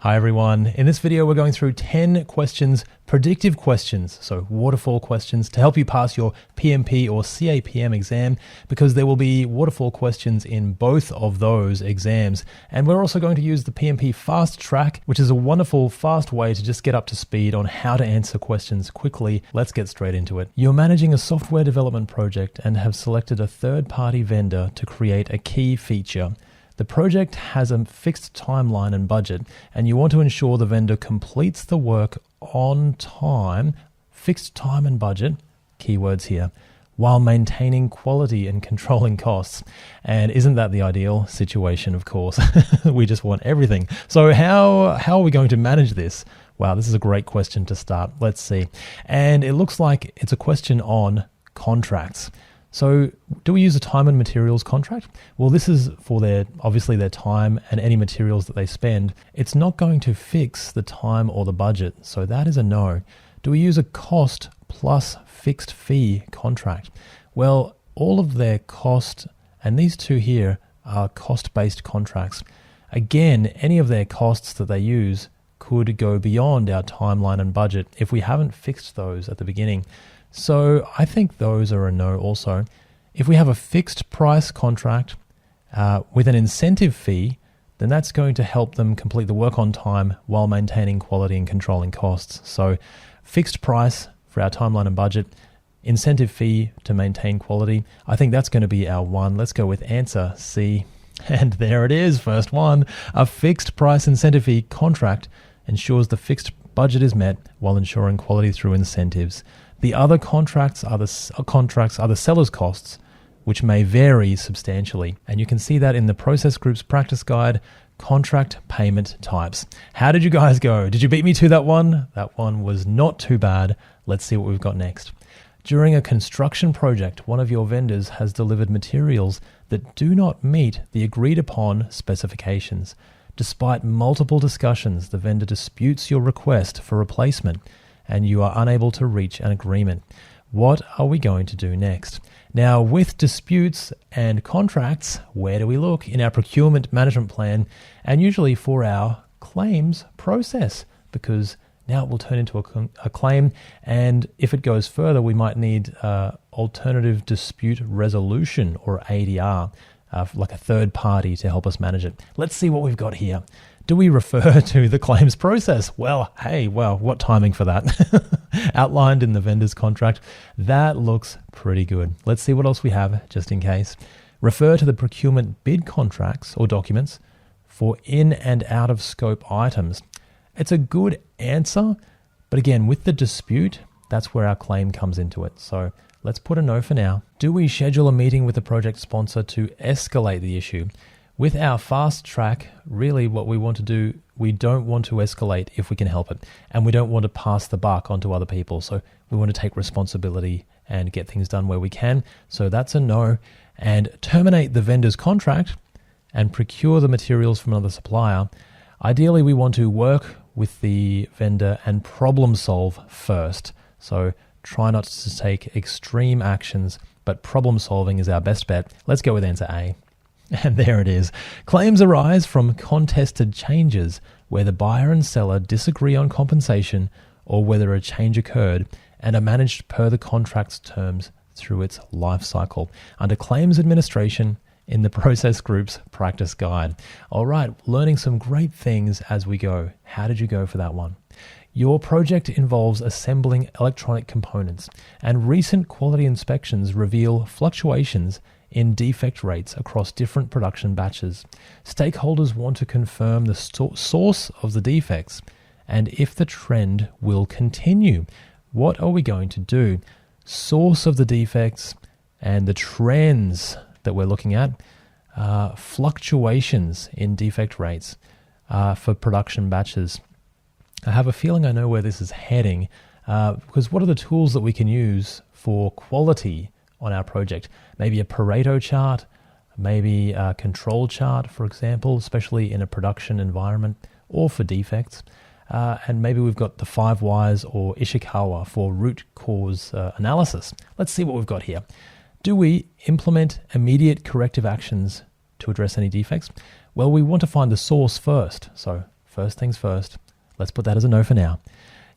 Hi everyone. In this video, we're going through 10 questions, predictive questions, so waterfall questions to help you pass your PMP or CAPM exam, because there will be waterfall questions in both of those exams. And we're also going to use the PMP fast track, which is a wonderful fast way to just get up to speed on how to answer questions quickly. Let's get straight into it. You're managing a software development project and have selected a third-party vendor to create a key feature. The project has a fixed timeline and budget, and you want to ensure the vendor completes the work on time, fixed time and budget, keywords here, while maintaining quality and controlling costs. And isn't that the ideal situation, of course? We just want everything. So how are we going to manage this? Wow, this is a great question to start. Let's see. And it looks like it's a question on contracts. So do we use a time and materials contract? Well, this is for obviously their time and any materials that they spend. It's not going to fix the time or the budget, so that is a no. Do we use a cost plus fixed fee contract? Well, all of their cost, and these two here are cost-based contracts. Again, any of their costs that they use could go beyond our timeline and budget if we haven't fixed those at the beginning. So I think those are a no also. If we have a fixed price contract with an incentive fee, then that's going to help them complete the work on time while maintaining quality and controlling costs. So fixed price for our timeline and budget, incentive fee to maintain quality. I think that's going to be our one. Let's go with answer C. And there it is, first one. A fixed price incentive fee contract ensures the fixed budget is met while ensuring quality through incentives. The other contracts are the seller's costs, which may vary substantially. And you can see that in the Process Group's practice guide, contract payment types. How did you guys go? Did you beat me to that one? That one was not too bad. Let's see what we've got next. During a construction project, one of your vendors has delivered materials that do not meet the agreed upon specifications. Despite multiple discussions, the vendor disputes your request for replacement, and you are unable to reach an agreement. What are we going to do next? Now, with disputes and contracts, where do we look? In our procurement management plan, and usually for our claims process, because now it will turn into a claim, and if it goes further, we might need alternative dispute resolution, or ADR, like a third party to help us manage it. Let's see what we've got here. Do we refer to the claims process? Well, what timing for that? Outlined in the vendor's contract. That looks pretty good. Let's see what else we have, just in case. Refer to the procurement bid contracts or documents for in and out of scope items. It's a good answer, but again, with the dispute, that's where our claim comes into it. So let's put a no for now. Do we schedule a meeting with the project sponsor to escalate the issue? With our fast track, really what we want to do, we don't want to escalate if we can help it. And we don't want to pass the buck onto other people. So we want to take responsibility and get things done where we can. So that's a no. And terminate the vendor's contract and procure the materials from another supplier. Ideally, we want to work with the vendor and problem solve first. So try not to take extreme actions, but problem solving is our best bet. Let's go with answer A. And there it is. Claims arise from contested changes where the buyer and seller disagree on compensation or whether a change occurred and are managed per the contract's terms through its life cycle under claims administration in the Process Group's practice guide. All right, learning some great things as we go. How did you go for that one? Your project involves assembling electronic components, and recent quality inspections reveal fluctuations in defect rates across different production batches. Stakeholders want to confirm the source of the defects and if the trend will continue. What are we going to do? Source of the defects and the trends that we're looking at, fluctuations in defect rates for production batches. I have a feeling I know where this is heading, because what are the tools that we can use for quality on our project? Maybe a Pareto chart, maybe a control chart, for example, especially in a production environment, or for defects. And maybe we've got the 5 whys or Ishikawa for root cause analysis. Let's see what we've got here. Do we implement immediate corrective actions to address any defects? Well, we want to find the source first. So first things first. Let's put that as a no for now.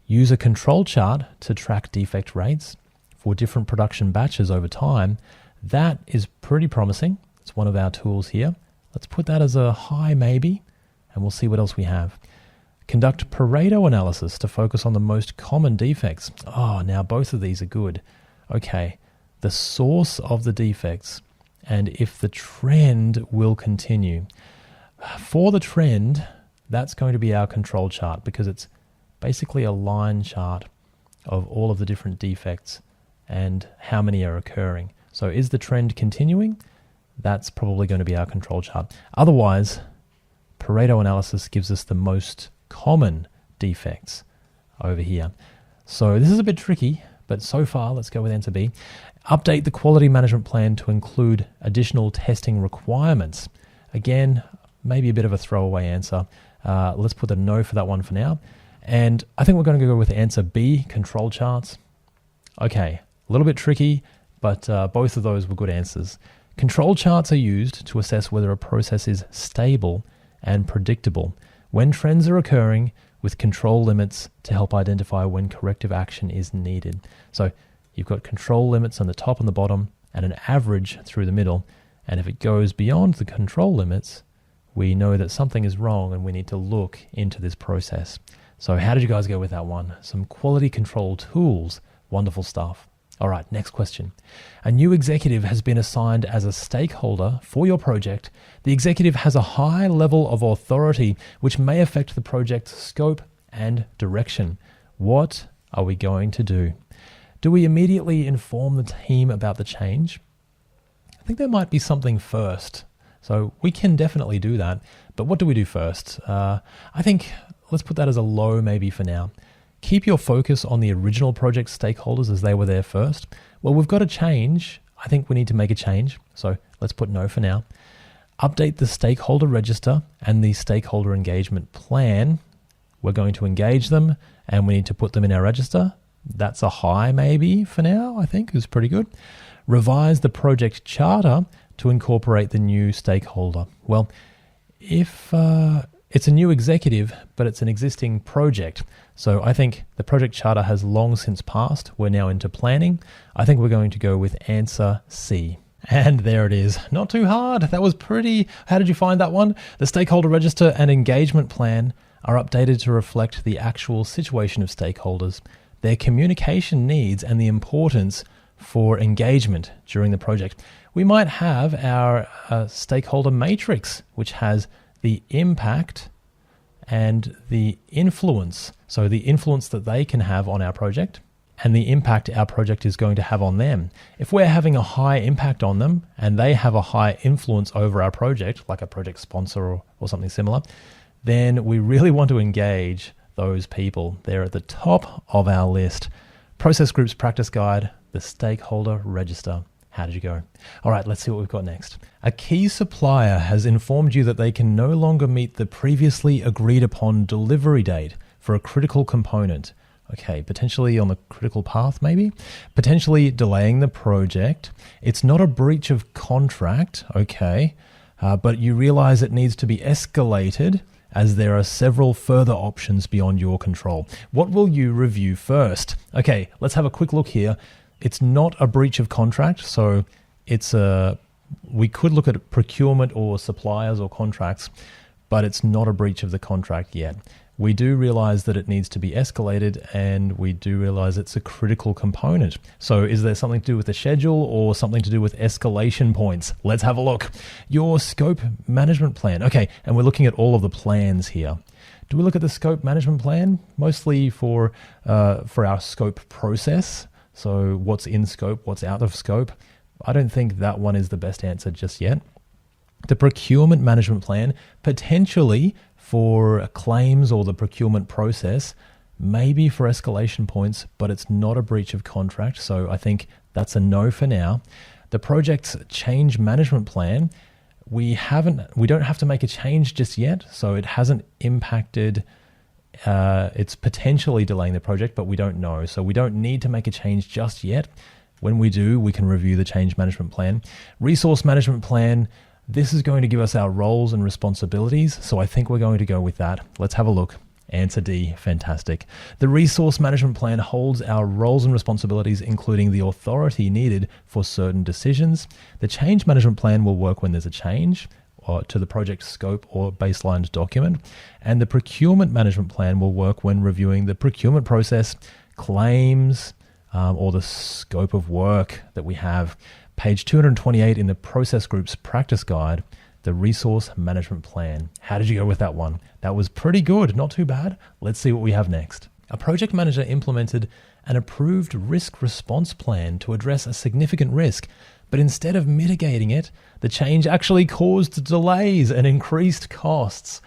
Use a control chart to track defect rates for different production batches over time. That is pretty promising. It's one of our tools here. Let's put that as a high maybe, and we'll see what else we have. Conduct Pareto analysis to focus on the most common defects. Now both of these are good. Okay, the source of the defects and if the trend will continue. For the trend, that's going to be our control chart because it's basically a line chart of all of the different defects and how many are occurring. So is the trend continuing? That's probably going to be our control chart. Otherwise, Pareto analysis gives us the most common defects over here. So this is a bit tricky, but so far, let's go with answer B. Update the quality management plan to include additional testing requirements. Again, maybe a bit of a throwaway answer. Let's put a no for that one for now. And I think we're going to go with answer B, control charts. Okay, a little bit tricky, but both of those were good answers. Control charts are used to assess whether a process is stable and predictable when trends are occurring, with control limits to help identify when corrective action is needed. So you've got control limits on the top and the bottom and an average through the middle. And if it goes beyond the control limits, we know that something is wrong and we need to look into this process. So how did you guys go with that one? Some quality control tools. Wonderful stuff. All right, next question. A new executive has been assigned as a stakeholder for your project. The executive has a high level of authority, which may affect the project's scope and direction. What are we going to do? Do we immediately inform the team about the change? I think there might be something first. So we can definitely do that. But what do we do first? I think let's put that as a low maybe for now. Keep your focus on the original project stakeholders as they were there first. Well, we've got a change. I think we need to make a change. So let's put no for now. Update the stakeholder register and the stakeholder engagement plan. We're going to engage them and we need to put them in our register. That's a high maybe for now, I think is pretty good. Revise the project charter to incorporate the new stakeholder. Well, if it's a new executive, but it's an existing project. So I think the project charter has long since passed. We're now into planning. I think we're going to go with answer C. And there it is. Not too hard. That was pretty. How did you find that one? The stakeholder register and engagement plan are updated to reflect the actual situation of stakeholders, their communication needs, and the importance for engagement during the project. We might have our stakeholder matrix, which has the impact and the influence. So the influence that they can have on our project and the impact our project is going to have on them. If we're having a high impact on them and they have a high influence over our project, like a project sponsor or something similar, then we really want to engage those people. They're at the top of our list. Process Groups Practice Guide, the Stakeholder Register. How did you go? All right, let's see what we've got next. A key supplier has informed you that they can no longer meet the previously agreed upon delivery date for a critical component. Okay, potentially on the critical path maybe? Potentially delaying the project. It's not a breach of contract, okay, but you realize it needs to be escalated as there are several further options beyond your control. What will you review first? Okay, let's have a quick look here. It's not a breach of contract, so we could look at procurement or suppliers or contracts, but it's not a breach of the contract yet. We do realize that it needs to be escalated, and we do realize it's a critical component. So is there something to do with the schedule or something to do with escalation points? Let's have a look. Your scope management plan. Okay, and we're looking at all of the plans here. Do we look at the scope management plan? Mostly for our scope process. So what's in scope, what's out of scope? I don't think that one is the best answer just yet. The procurement management plan, potentially for claims or the procurement process, maybe for escalation points, but it's not a breach of contract. So I think that's a no for now. The project's change management plan, we don't have to make a change just yet. So it hasn't impacted. It's potentially delaying the project, but we don't know. So we don't need to make a change just yet. When we do, we can review the change management plan. Resource management plan, This is going to give us our roles and responsibilities, so I think we're going to go with that. Let's have a look. Answer D, fantastic. The resource management plan holds our roles and responsibilities, including the authority needed for certain decisions. The change management plan will work when there's a change to the project scope or baseline document. And the procurement management plan will work when reviewing the procurement process, claims, or the scope of work that we have. Page 228 in the process group's practice guide, the resource management plan. How did you go with that one? That was pretty good, not too bad. Let's see what we have next. A project manager implemented an approved risk response plan to address a significant risk, but instead of mitigating it, the change actually caused delays and increased costs.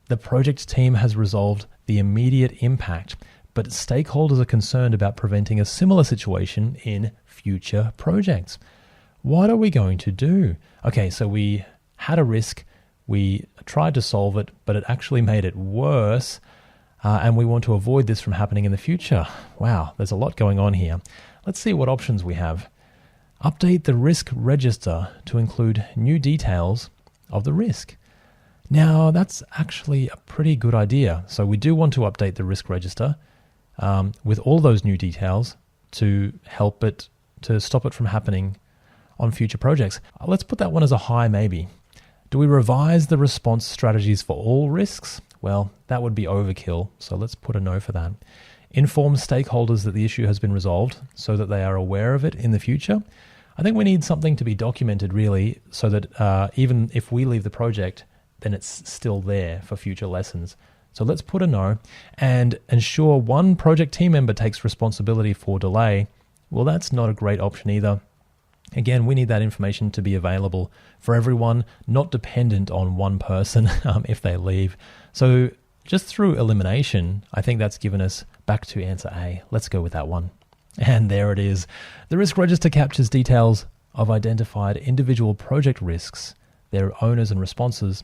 The project team has resolved the immediate impact, but stakeholders are concerned about preventing a similar situation in future projects. What are we going to do? Okay, so we had a risk, we tried to solve it, but it actually made it worse, and we want to avoid this from happening in the future. Wow, there's a lot going on here. Let's see what options we have. Update the risk register to include new details of the risk. Now, that's actually a pretty good idea. So we do want to update the risk register with all those new details to help it, to stop it from happening on future projects. Let's put that one as a high maybe. Do we revise the response strategies for all risks? Well, that would be overkill, so let's put a no for that. Inform stakeholders that the issue has been resolved so that they are aware of it in the future. I think we need something to be documented really so that even if we leave the project, then it's still there for future lessons. So let's put a no and ensure one project team member takes responsibility for delay. Well, that's not a great option either. Again, we need that information to be available for everyone, not dependent on one person if they leave. So just through elimination, I think that's given us back to answer A. Let's go with that one. And there it is. The risk register captures details of identified individual project risks, their owners and responses,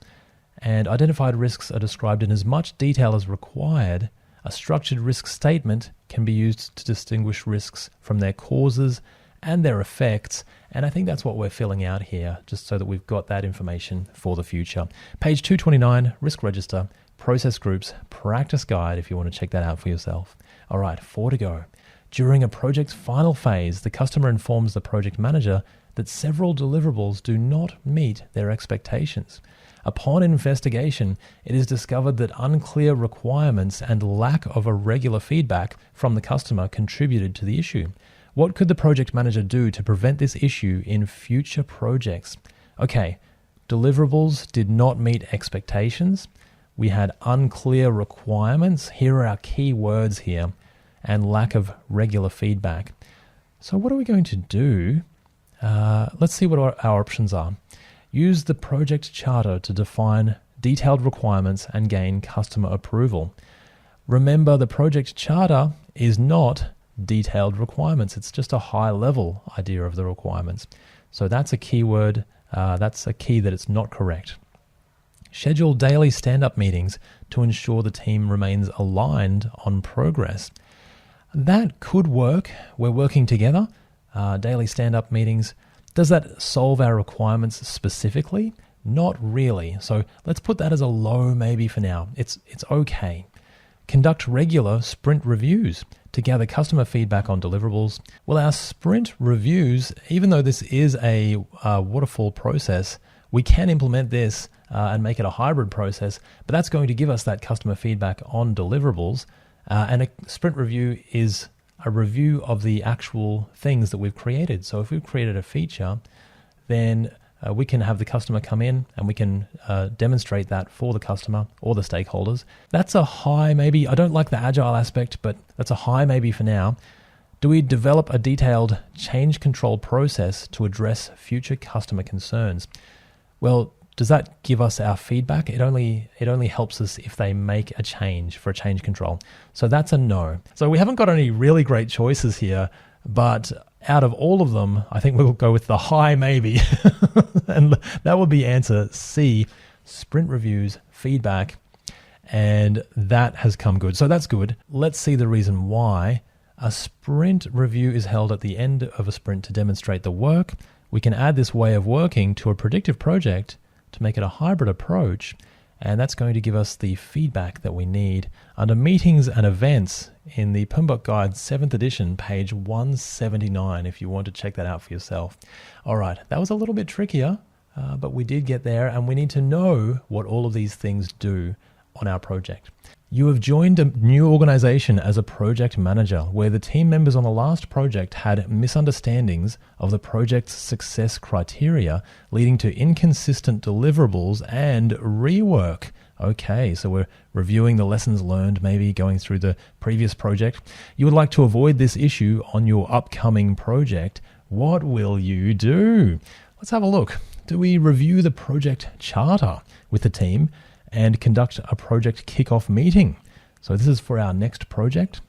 and identified risks are described in as much detail as required. A structured risk statement can be used to distinguish risks from their causes and their effects, and I think that's what we're filling out here, just so that we've got that information for the future. Page 229, Risk Register, Process Groups, Practice Guide, if you want to check that out for yourself. All right, 4 to go. During a project's final phase, the customer informs the project manager that several deliverables do not meet their expectations. Upon investigation, it is discovered that unclear requirements and lack of irregular feedback from the customer contributed to the issue. What could the project manager do to prevent this issue in future projects? Okay, deliverables did not meet expectations. We had unclear requirements. Here are our key words here, and lack of regular feedback. So what are we going to do? Let's see what our options are. Use the project charter to define detailed requirements and gain customer approval. Remember, the project charter is not detailed requirements. It's just a high level idea of the requirements. So that's a keyword. That's a key that it's not correct. Schedule daily stand-up meetings to ensure the team remains aligned on progress. That could work. We're working together. Daily stand-up meetings. Does that solve our requirements specifically? Not really. So let's put that as a low maybe for now. It's okay. Conduct regular sprint reviews to gather customer feedback on deliverables. Well, our sprint reviews, even though this is a waterfall process, we can implement this and make it a hybrid process, but that's going to give us that customer feedback on deliverables. And a sprint review is a review of the actual things that we've created. So if we've created a feature, then we can have the customer come in and we can demonstrate that for the customer or the stakeholders. That's a high maybe. I don't like the agile aspect, but that's a high maybe for now. Do we develop a detailed change control process to address future customer concerns? Well, does that give us our feedback? It only helps us if they make a change for a change control. So that's a no. So we haven't got any really great choices here, but out of all of them, I think we'll go with the high maybe. And that would be answer C, sprint reviews, feedback, and that has come good. So that's good. Let's see the reason why. A sprint review is held at the end of a sprint to demonstrate the work. we can add this way of working to a predictive project to make it a hybrid approach, and that's going to give us the feedback that we need. Under Meetings and Events in the PMP Guide 7th edition, page 179, if you want to check that out for yourself. All right, that was a little bit trickier, but we did get there, and we need to know what all of these things do on our project. You have joined a new organization as a project manager where the team members on the last project had misunderstandings of the project's success criteria, leading to inconsistent deliverables and rework. Okay, so we're reviewing the lessons learned, maybe going through the previous project. You would like to avoid this issue on your upcoming project. What will you do? Let's have a look. Do we review the project charter with the team and conduct a project kickoff meeting? So this is for our next project.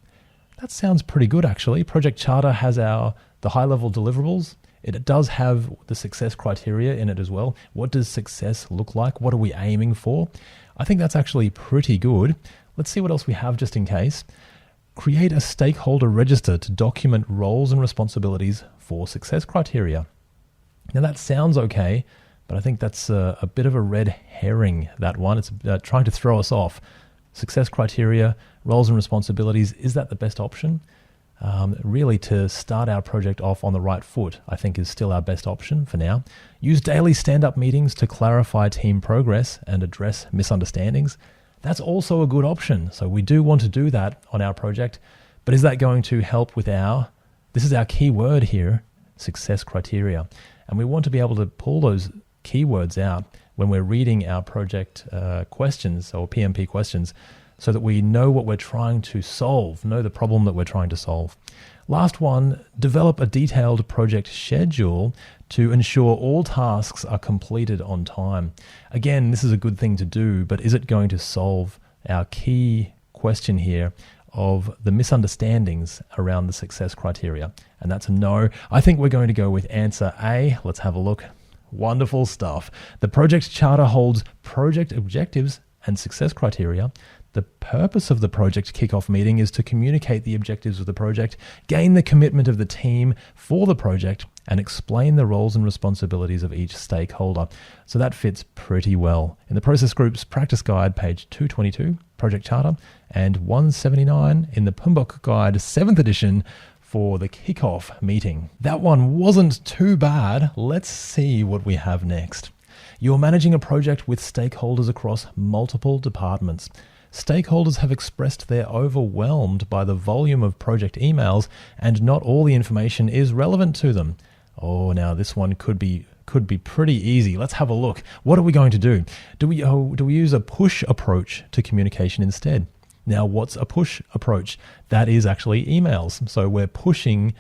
That sounds pretty good, actually. Project charter has the high-level deliverables. It does have the success criteria in it as well. What does success look like? What are we aiming for? I think that's actually pretty good. Let's see what else we have just in case. Create a stakeholder register to document roles and responsibilities for success criteria. Now that sounds okay, but I think that's a bit of a red herring, that one. It's trying to throw us off. Success criteria, roles and responsibilities, is that the best option? Really, to start our project off on the right foot, I think is still our best option for now. Use daily stand-up meetings to clarify team progress and address misunderstandings. That's also a good option. So we do want to do that on our project, but is that going to help with this is our key word here, success criteria. And we want to be able to pull those keywords out when we're reading our project questions or PMP questions so that we know what we're trying to solve, know the problem that we're trying to solve. Last one, develop a detailed project schedule to ensure all tasks are completed on time. Again, this is a good thing to do, but is it going to solve our key question here of the misunderstandings around the success criteria? And that's a no. I think we're going to go with answer A. Let's have a look. Wonderful stuff. The project charter holds project objectives and success criteria. The purpose of the project kickoff meeting is to communicate the objectives of the project, gain the commitment of the team for the project, and explain the roles and responsibilities of each stakeholder. So that fits pretty well. In the Process Group's Practice Guide, page 222, Project Charter, and 179 in the PMP Guide 7th edition for the kickoff meeting. That one wasn't too bad. Let's see what we have next. You're managing a project with stakeholders across multiple departments. Stakeholders have expressed they're overwhelmed by the volume of project emails and not all the information is relevant to them. Oh, now this one could be pretty easy. Let's have a look. What are we going to do? Do we use a push approach to communication instead? Now, what's a push approach? That is actually emails. So we're pushing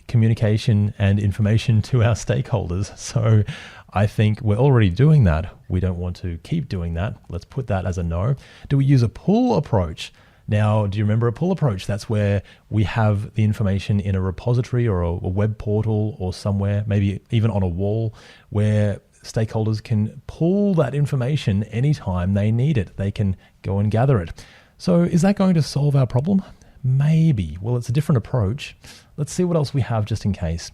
communication and information to our stakeholders. So I think we're already doing that. We don't want to keep doing that. Let's put that as a no. Do we use a pull approach? Now, do you remember a pull approach? That's where we have the information in a repository or a web portal or somewhere, maybe even on a wall, where stakeholders can pull that information anytime they need it. They can go and gather it. So is that going to solve our problem? Maybe. Well, it's a different approach. Let's see what else we have just in case.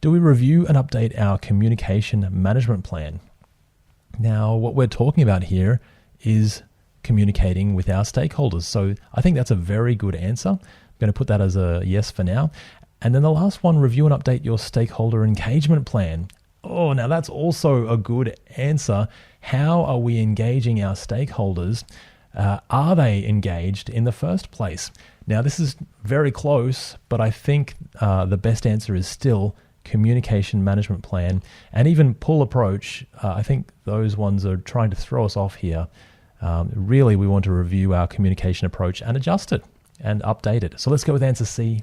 Do we review and update our communication management plan? Now, what we're talking about here is communicating with our stakeholders. So I think that's a very good answer. I'm going to put that as a yes for now. And then the last one, review and update your stakeholder engagement plan. Oh, now that's also a good answer. How are we engaging our stakeholders? Are they engaged in the first place? Now, this is very close, but I think the best answer is still communication management plan and even pull approach. I think those ones are trying to throw us off here. Really, we want to review our communication approach and adjust it and update it. So let's go with answer C.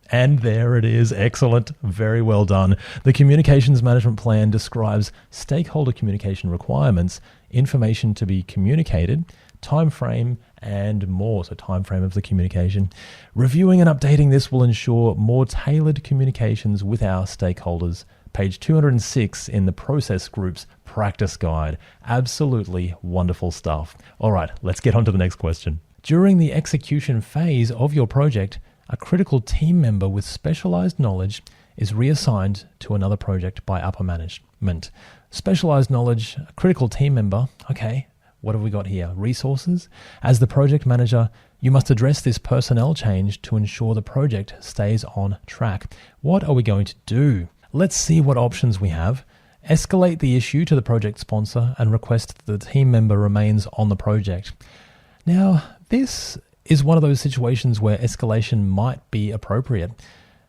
And there it is. Excellent. Very well done. The Communications Management Plan describes stakeholder communication requirements, information to be communicated, time frame, and more. So time frame of the communication. Reviewing and updating this will ensure more tailored communications with our stakeholders. Page 206 in the Process Group's Practice Guide. Absolutely wonderful stuff. All right, let's get on to the next question. During the execution phase of your project, a critical team member with specialized knowledge is reassigned to another project by upper management. Specialized knowledge, a critical team member. Okay, what have we got here? Resources. As the project manager, you must address this personnel change to ensure the project stays on track. What are we going to do? Let's see what options we have. Escalate the issue to the project sponsor and request that the team member remains on the project. Now, this is one of those situations where escalation might be appropriate.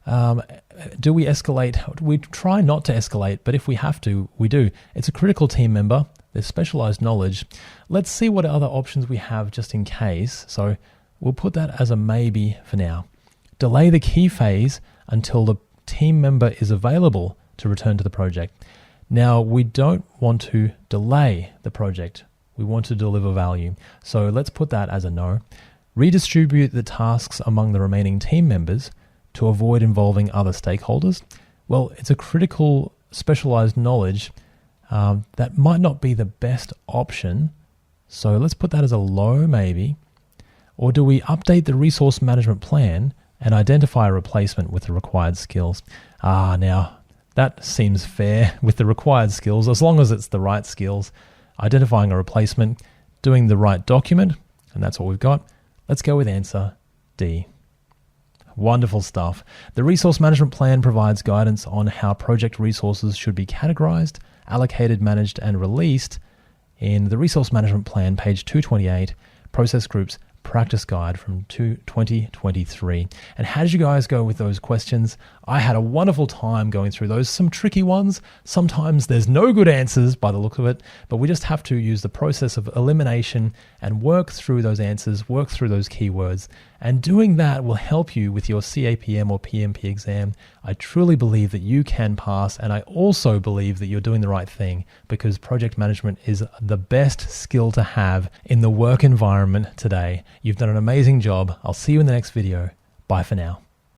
Do we escalate? We try not to escalate, but if we have to, we do. It's a critical team member. There's specialized knowledge. Let's see what other options we have just in case. So we'll put that as a maybe for now. Delay the key phase until the team member is available to return to the project. Now, we don't want to delay the project. We want to deliver value. So let's put that as a no. Redistribute the tasks among the remaining team members to avoid involving other stakeholders. Well, it's a critical specialized knowledge that might not be the best option. So let's put that as a low maybe. Or do we update the resource management plan and identify a replacement with the required skills? Now that seems fair with the required skills, as long as it's the right skills. Identifying a replacement, doing the right document, and that's what we've got. Let's go with answer D. Wonderful stuff. The resource management plan provides guidance on how project resources should be categorized, allocated, managed, and released in the resource management plan, page 228, process groups, practice guide from 2023. And how did you guys go with those questions? I had a wonderful time going through those. Some tricky ones. Sometimes there's no good answers by the look of it, but we just have to use the process of elimination and work through those answers, work through those keywords. And doing that will help you with your CAPM or PMP exam. I truly believe that you can pass, and I also believe that you're doing the right thing, because project management is the best skill to have in the work environment today. You've done an amazing job. I'll see you in the next video. Bye for now.